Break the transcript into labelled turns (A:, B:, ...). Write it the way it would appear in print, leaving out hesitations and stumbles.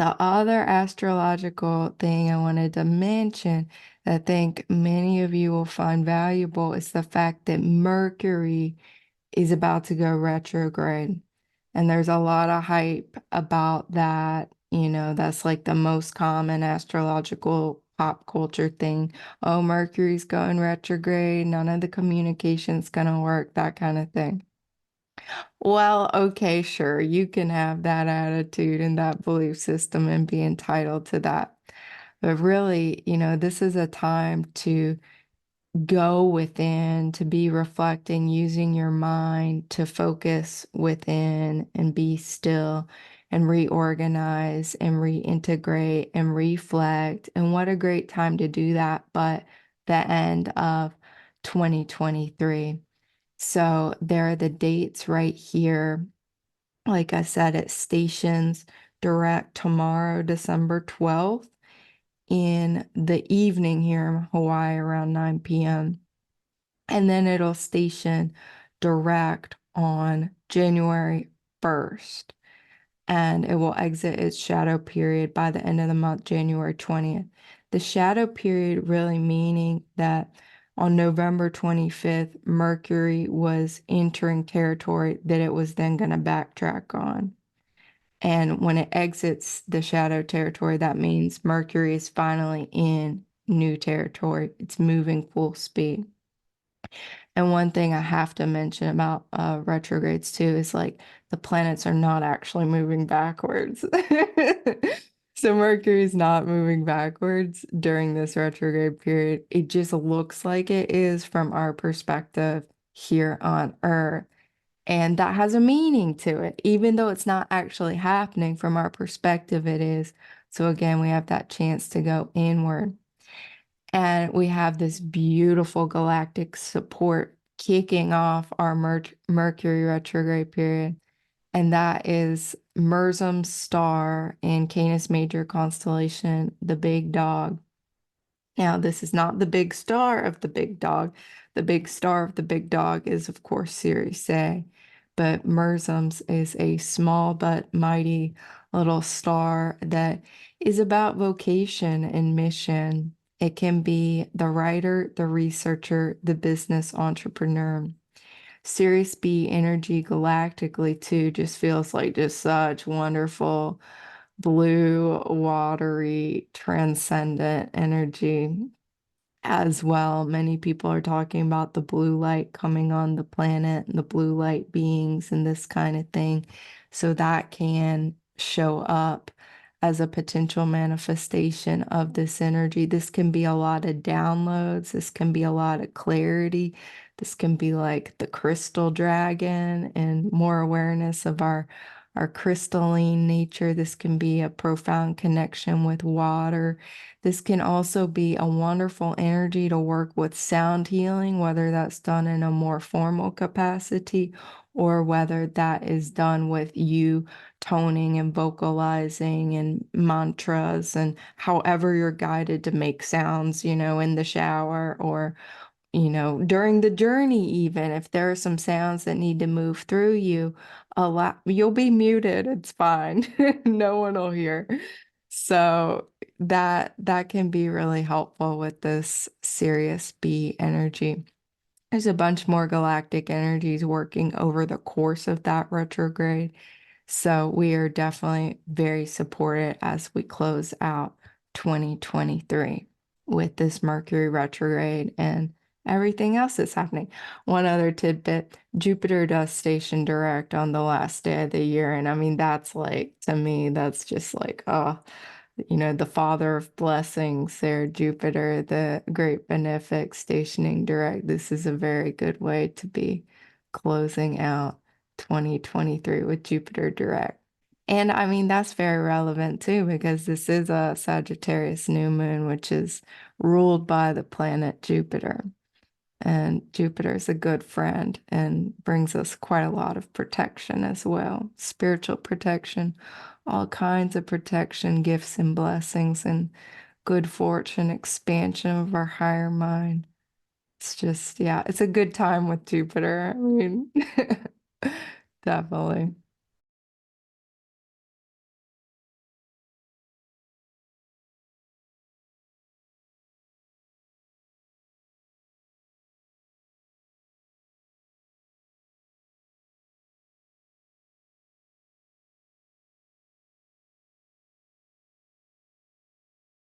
A: The other astrological thing I wanted to mention that I think many of you will find valuable is the fact that Mercury is about to go retrograde. And there's a lot of hype about that. That's like the most common astrological pop culture thing. Oh, Mercury's going retrograde. None of the communication's gonna work, that kind of thing. Well, okay, sure. You can have that attitude and that belief system and be entitled to that. But really, this is a time to go within, to be reflecting, using your mind to focus within and be still and reorganize and reintegrate and reflect. And what a great time to do that, but the end of 2023. So there are the dates right here. Like I said, it stations direct tomorrow, December 12th, in the evening here in Hawaii around 9 p.m. And then it'll station direct on January 1st. And it will exit its shadow period by the end of the month, January 20th. The shadow period really meaning that on November 25th, Mercury was entering territory that it was then going to backtrack on. And when it exits the shadow territory, that means Mercury is finally in new territory. It's moving full speed. And one thing I have to mention about retrogrades too is like the planets are not actually moving backwards. So Mercury's not moving backwards during this retrograde period. It just looks like it is from our perspective here on Earth. And that has a meaning to it, even though it's not actually happening from our perspective, it is. So again, we have that chance to go inward. And we have this beautiful galactic support kicking off our Mercury retrograde period. And that is Murzims star in Canis Major constellation, the big dog. Now, this is not the big star of the big dog. The big star of the big dog is, of course, Sirius A. But Murzims is a small but mighty little star that is about vocation and mission. It can be the writer, the researcher, the business entrepreneur. Sirius B energy galactically too just feels like just such wonderful blue, watery, transcendent energy as well. Many people are talking about the blue light coming on the planet and the blue light beings and this kind of thing. So that can show up as a potential manifestation of this energy. This can be a lot of downloads. This can be a lot of clarity. This can be like the crystal dragon and more awareness of our crystalline nature. This can be a profound connection with water. This can also be a wonderful energy to work with sound healing, whether that's done in a more formal capacity or whether that is done with you toning and vocalizing and mantras and however you're guided to make sounds, in the shower or during the journey, even if there are some sounds that need to move through you, you'll be muted. It's fine. No one will hear. So that can be really helpful with this Sirius B energy. There's a bunch more galactic energies working over the course of that retrograde. So we are definitely very supported as we close out 2023 with this Mercury retrograde and everything else that's happening. One other tidbit, Jupiter does station direct on the last day of the year. And I mean, that's like, to me, that's just like, oh, the father of blessings there, Jupiter, the great benefic stationing direct. This is a very good way to be closing out 2023 with Jupiter direct. And I mean, that's very relevant too, because this is a Sagittarius new moon, which is ruled by the planet Jupiter. And Jupiter is a good friend and brings us quite a lot of protection as well, spiritual protection, all kinds of protection, gifts and blessings, and good fortune, expansion of our higher mind. It's just, yeah, it's a good time with Jupiter. I mean, definitely.